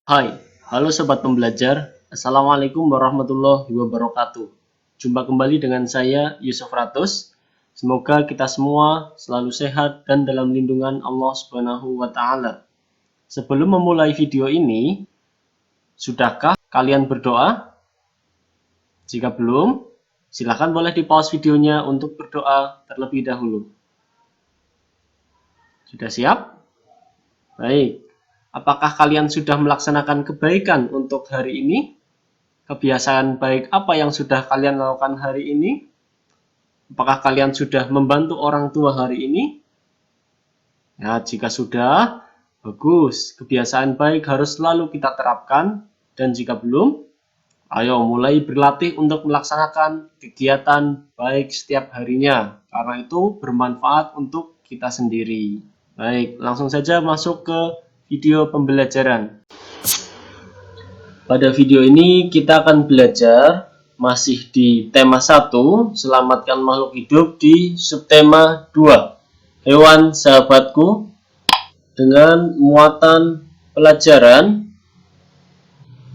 Hai, halo sobat pembelajar. Assalamualaikum warahmatullahi wabarakatuh. Jumpa kembali dengan saya Yusuf Ratus. Semoga kita semua selalu sehat dan dalam lindungan Allah Subhanahu wa taala. Sebelum memulai video ini, sudahkah kalian berdoa? Jika belum, silakan boleh di-pause videonya untuk berdoa terlebih dahulu. Sudah siap? Baik. Apakah kalian sudah melaksanakan kebaikan untuk hari ini? Kebiasaan baik apa yang sudah kalian lakukan hari ini? Apakah kalian sudah membantu orang tua hari ini? Ya, jika sudah, bagus. Kebiasaan baik harus selalu kita terapkan. Dan jika belum, ayo mulai berlatih untuk melaksanakan kegiatan baik setiap harinya. Karena itu bermanfaat untuk kita sendiri. Baik, langsung saja masuk ke video pembelajaran. Pada video ini kita akan belajar masih di tema 1, selamatkan makhluk hidup, di subtema 2, hewan sahabatku, dengan muatan pelajaran.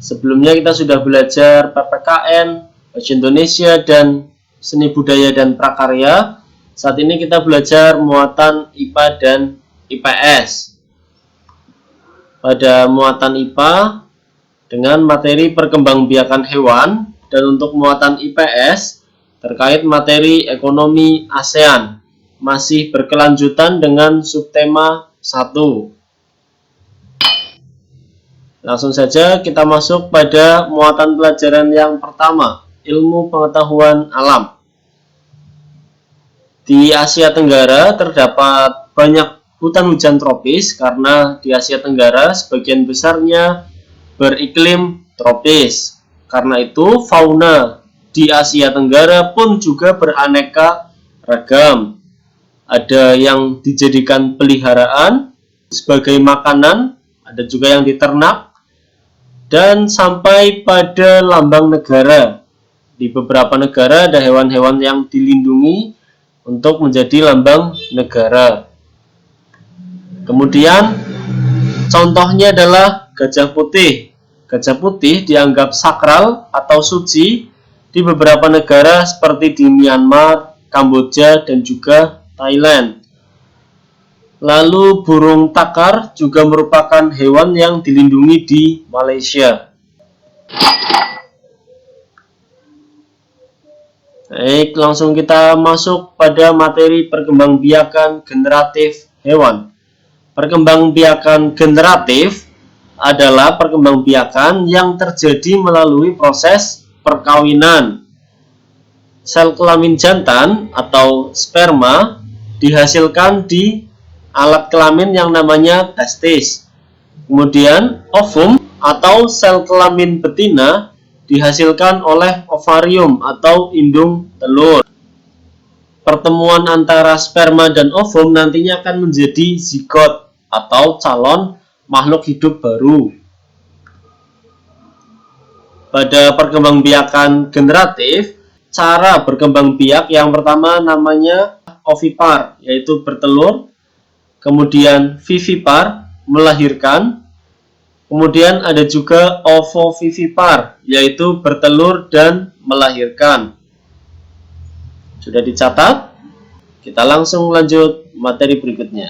Sebelumnya kita sudah belajar PPKN, Bahasa Indonesia, dan Seni Budaya dan Prakarya. Saat ini kita belajar muatan IPA dan IPS. Pada muatan IPA dengan materi perkembangbiakan hewan, dan untuk muatan IPS terkait materi ekonomi ASEAN, masih berkelanjutan dengan subtema 1. Langsung saja kita masuk pada muatan pelajaran yang pertama, ilmu pengetahuan alam. Di Asia Tenggara terdapat banyak hutan hujan tropis karena di Asia Tenggara sebagian besarnya beriklim tropis. Karena itu fauna di Asia Tenggara pun juga beraneka ragam. Ada yang dijadikan peliharaan sebagai makanan, ada juga yang diternak, dan sampai pada lambang negara. Di beberapa negara ada hewan-hewan yang dilindungi untuk menjadi lambang negara. Kemudian contohnya adalah gajah putih. Gajah putih dianggap sakral atau suci di beberapa negara seperti di Myanmar, Kamboja, dan juga Thailand. Lalu burung takar juga merupakan hewan yang dilindungi di Malaysia. Baik, langsung kita masuk pada materi perkembangbiakan generatif hewan. Perkembangbiakan generatif adalah perkembangbiakan yang terjadi melalui proses perkawinan. Sel kelamin jantan atau sperma dihasilkan di alat kelamin yang namanya testis. Kemudian ovum atau sel kelamin betina dihasilkan oleh ovarium atau indung telur. Pertemuan antara sperma dan ovum nantinya akan menjadi zigot atau calon makhluk hidup baru. Pada perkembangbiakan generatif, cara berkembang biak yang pertama namanya ovipar, yaitu bertelur. Kemudian vivipar, melahirkan. Kemudian ada juga ovovivipar, yaitu bertelur dan melahirkan. Sudah dicatat? Kita langsung lanjut materi berikutnya.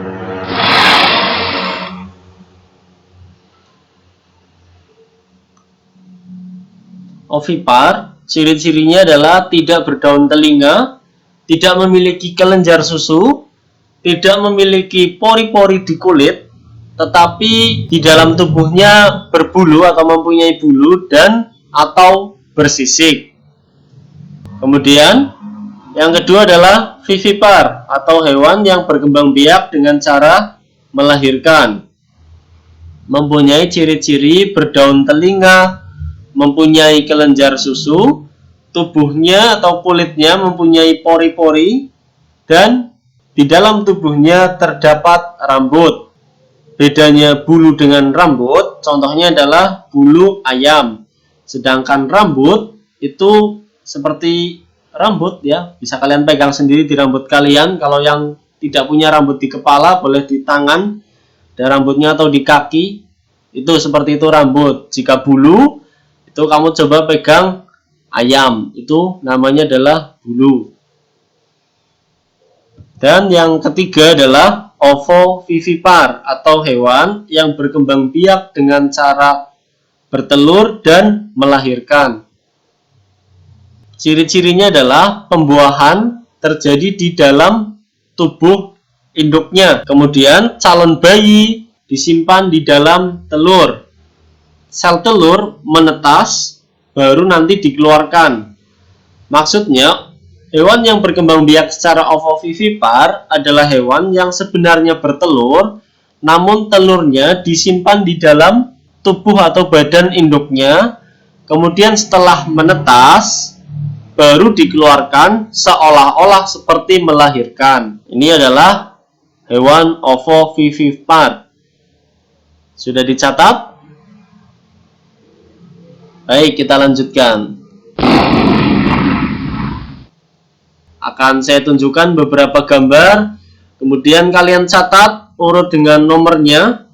Ovipar, ciri-cirinya adalah tidak berdaun telinga, tidak memiliki kelenjar susu, tidak memiliki pori-pori di kulit, tetapi di dalam tubuhnya berbulu atau mempunyai bulu dan atau bersisik. Kemudian yang kedua adalah vivipar atau hewan yang berkembang biak dengan cara melahirkan. Mempunyai ciri-ciri berdaun telinga, mempunyai kelenjar susu, tubuhnya atau kulitnya mempunyai pori-pori, dan di dalam tubuhnya terdapat rambut. Bedanya bulu dengan rambut, contohnya adalah bulu ayam. Sedangkan rambut itu seperti rambut ya, bisa kalian pegang sendiri di rambut kalian. Kalau yang tidak punya rambut di kepala boleh di tangan dan rambutnya atau di kaki. Itu seperti itu rambut. Jika bulu, itu kamu coba pegang ayam. Itu namanya adalah bulu. Dan yang ketiga adalah ovovivipar atau hewan yang berkembang biak dengan cara bertelur dan melahirkan. Ciri-cirinya adalah pembuahan terjadi di dalam tubuh induknya. Kemudian calon bayi disimpan di dalam telur. Sel telur menetas, baru nanti dikeluarkan. Maksudnya, hewan yang berkembang biak secara ovovivipar adalah hewan yang sebenarnya bertelur, namun telurnya disimpan di dalam tubuh atau badan induknya. Kemudian setelah menetas, baru dikeluarkan seolah-olah seperti melahirkan. Ini adalah hewan ovovivipar. Sudah dicatat? Baik, kita lanjutkan. Akan saya tunjukkan beberapa gambar, kemudian kalian catat urut dengan nomornya,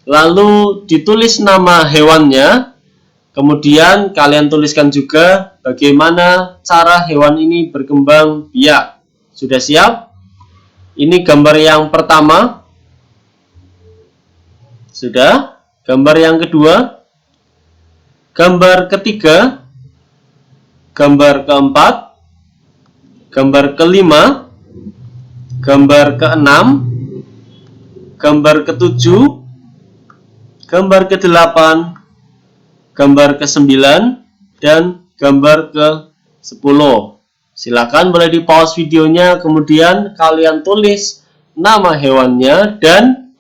lalu ditulis nama hewannya, kemudian kalian tuliskan juga bagaimana cara hewan ini berkembang biak. Sudah siap? Ini gambar yang pertama. Sudah? Gambar yang kedua. Gambar ketiga, gambar keempat, gambar kelima, gambar keenam, gambar ketujuh, gambar kedelapan, gambar ke-9, dan gambar ke-10. Silakan boleh di pause videonya, kemudian kalian tulis nama hewannya dan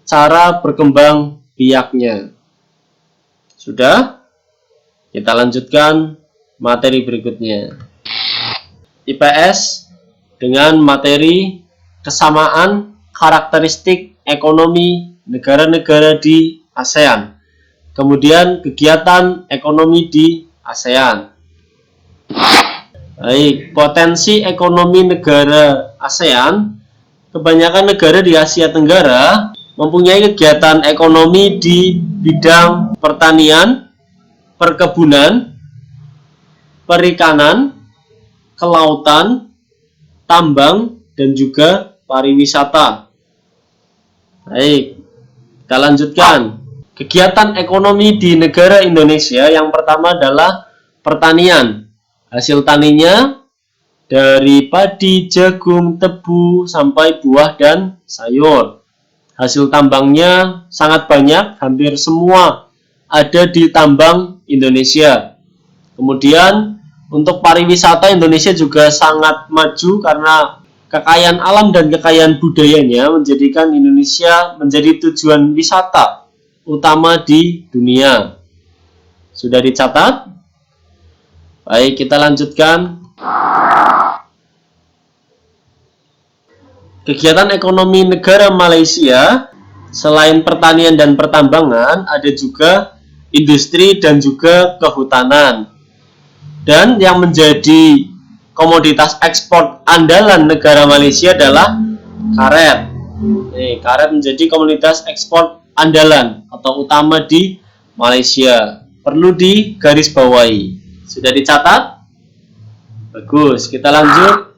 cara berkembang biaknya. Sudah? Kita lanjutkan materi berikutnya. IPS dengan materi kesamaan karakteristik ekonomi negara-negara di ASEAN. Kemudian kegiatan ekonomi di ASEAN. Baik, potensi ekonomi negara ASEAN. Kebanyakan negara di Asia Tenggara mempunyai kegiatan ekonomi di bidang pertanian, perkebunan, perikanan, kelautan, tambang, dan juga pariwisata. Baik, kita lanjutkan. Kegiatan ekonomi di negara Indonesia yang pertama adalah pertanian. Hasil taninya dari padi, jagung, tebu, sampai buah dan sayur. Hasil tambangnya sangat banyak, hampir semua ada di tambang Indonesia. Kemudian untuk pariwisata, Indonesia juga sangat maju karena kekayaan alam dan kekayaan budayanya menjadikan Indonesia menjadi tujuan wisata utama di dunia. Sudah dicatat? Baik, kita lanjutkan. Kegiatan ekonomi negara Malaysia, selain pertanian dan pertambangan, ada juga industri dan juga kehutanan. Dan yang menjadi komoditas ekspor andalan negara Malaysia adalah karet. Karet menjadi komoditas ekspor andalan atau utama di Malaysia. Perlu digarisbawahi. Sudah dicatat? Bagus, kita lanjut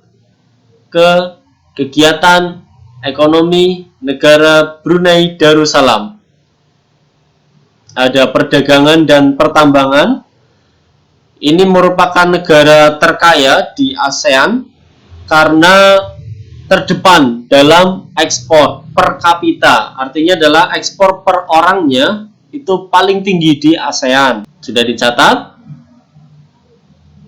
ke kegiatan ekonomi negara Brunei Darussalam. Ada perdagangan dan pertambangan. Ini merupakan negara terkaya di ASEAN karena terdepan dalam ekspor per kapita. Artinya adalah ekspor per orangnya itu paling tinggi di ASEAN. Sudah dicatat?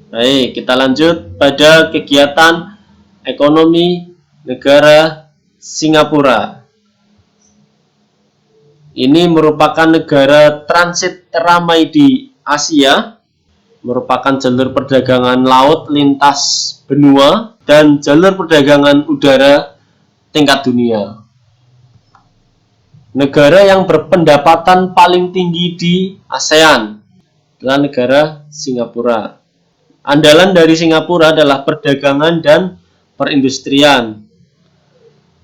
Baik, kita lanjut pada kegiatan ekonomi negara Singapura. Ini merupakan negara transit teramai di Asia, merupakan jalur perdagangan laut lintas benua dan jalur perdagangan udara tingkat dunia. Negara yang berpendapatan paling tinggi di ASEAN adalah negara Singapura. Andalan dari Singapura adalah perdagangan dan perindustrian.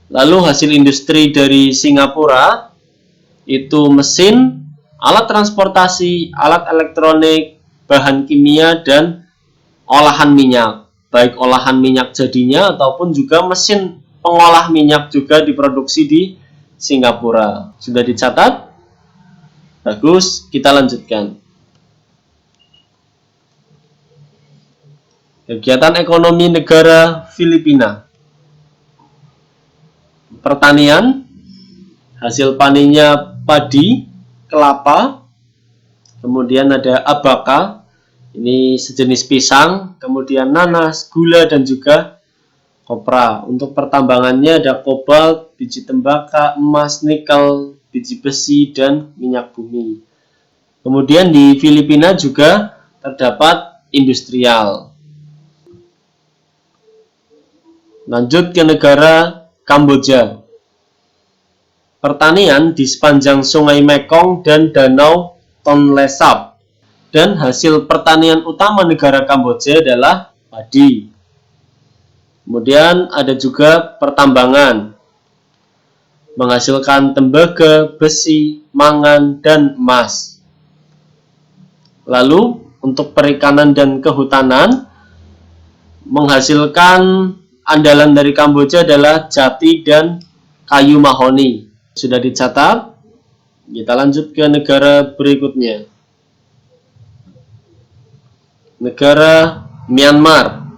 Lalu hasil industri dari Singapura itu mesin, alat transportasi, alat elektronik, bahan kimia, dan olahan minyak. Baik olahan minyak jadinya ataupun juga mesin pengolah minyak juga diproduksi di Singapura. Sudah dicatat? Bagus, kita lanjutkan. Kegiatan ekonomi negara Filipina. Pertanian, hasil panennya padi, kelapa, kemudian ada abaka, ini sejenis pisang, kemudian nanas, gula, dan juga kopra. Untuk pertambangannya ada kobalt, biji tembakau, emas, nikel, biji besi, dan minyak bumi. Kemudian di Filipina juga terdapat industrial. Lanjut ke negara Kamboja. Pertanian di sepanjang Sungai Mekong dan Danau Tonle Sap. Dan hasil pertanian utama negara Kamboja adalah padi. Kemudian ada juga pertambangan, menghasilkan tembaga, besi, mangan, dan emas. Lalu untuk perikanan dan kehutanan, menghasilkan andalan dari Kamboja adalah jati dan kayu mahoni. Sudah dicatat? Kita lanjut ke negara berikutnya. Negara Myanmar.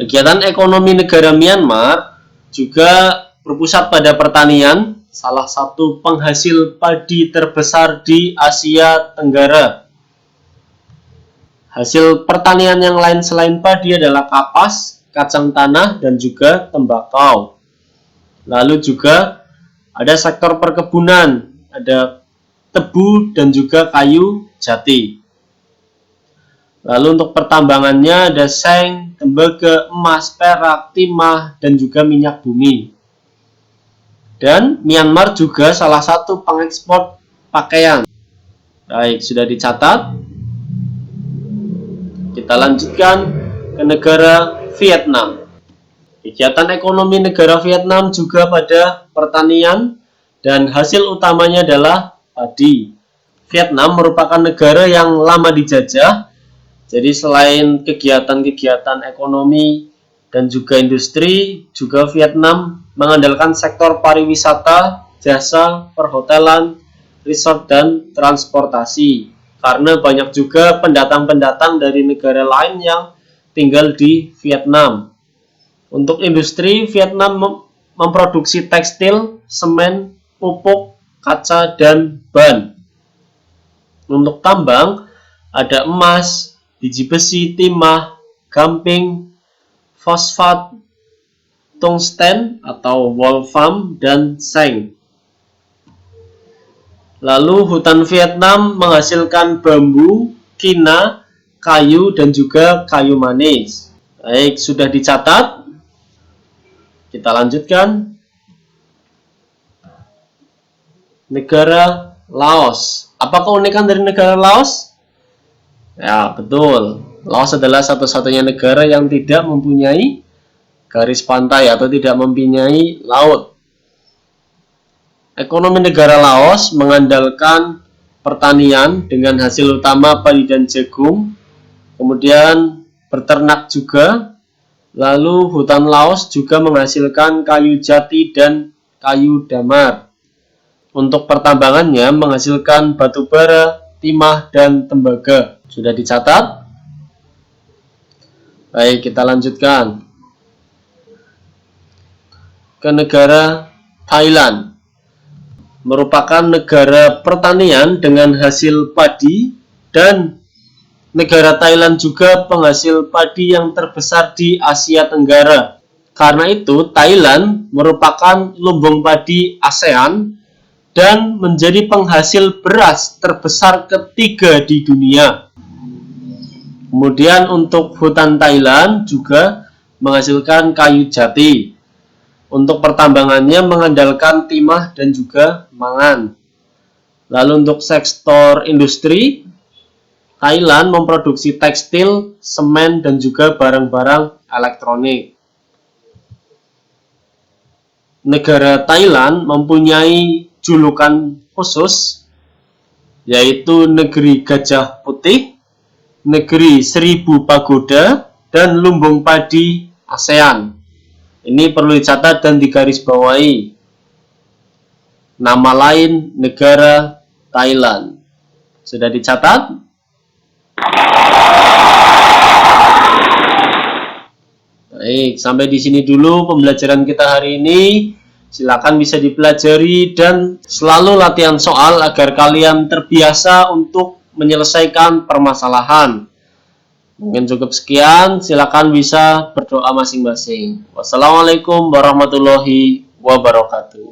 Kegiatan ekonomi negara Myanmar juga berpusat pada pertanian, salah satu penghasil padi terbesar di Asia Tenggara. Hasil pertanian yang lain selain padi adalah kapas, kacang tanah, dan juga tembakau. Lalu juga ada sektor perkebunan, ada tebu dan juga kayu jati. Lalu untuk pertambangannya ada seng, tembaga, emas, perak, timah, dan juga minyak bumi. Dan Myanmar juga salah satu pengekspor pakaian. Baik, sudah dicatat. Kita lanjutkan ke negara Vietnam. Kegiatan ekonomi negara Vietnam juga pada pertanian dan hasil utamanya adalah padi. Vietnam merupakan negara yang lama dijajah, jadi selain kegiatan-kegiatan ekonomi dan juga industri, juga Vietnam mengandalkan sektor pariwisata, jasa, perhotelan, resort, dan transportasi. Karena banyak juga pendatang-pendatang dari negara lain yang tinggal di Vietnam. Untuk industri, Vietnam memproduksi tekstil, semen, pupuk, kaca, dan ban. Untuk tambang, ada emas, biji besi, timah, gamping, fosfat, tungsten atau wolfram, dan seng. Lalu hutan Vietnam menghasilkan bambu, kina, kayu, dan juga kayu manis. Baik, sudah dicatat. Kita lanjutkan. Negara Laos. Apa keunikan dari negara Laos? Ya, betul. Laos adalah satu-satunya negara yang tidak mempunyai garis pantai atau tidak mempunyai laut. Ekonomi negara Laos mengandalkan pertanian dengan hasil utama padi dan jagung, kemudian beternak juga, lalu hutan Laos juga menghasilkan kayu jati dan kayu damar. Untuk pertambangannya menghasilkan batu bara, timah, dan tembaga. Sudah dicatat? Baik, kita lanjutkan ke negara Thailand. Merupakan negara pertanian dengan hasil padi, dan negara Thailand juga penghasil padi yang terbesar di Asia Tenggara. Karena itu, Thailand merupakan lumbung padi ASEAN dan menjadi penghasil beras terbesar ketiga di dunia. Kemudian untuk hutan Thailand juga menghasilkan kayu jati. Untuk pertambangannya mengandalkan timah dan juga mangan. Lalu untuk sektor industri, Thailand memproduksi tekstil, semen, dan juga barang-barang elektronik. negara Thailand mempunyai julukan khusus, yaitu negeri gajah putih, negeri 1000 pagoda, dan lumbung padi ASEAN. Ini perlu dicatat dan digarisbawahi. Nama lain negara Thailand. Sudah dicatat? Baik, sampai di sini dulu pembelajaran kita hari ini. Silakan bisa dipelajari dan selalu latihan soal agar kalian terbiasa untuk menyelesaikan permasalahan. Mungkin cukup sekian, silakan bisa berdoa masing-masing. Wassalamualaikum warahmatullahi wabarakatuh.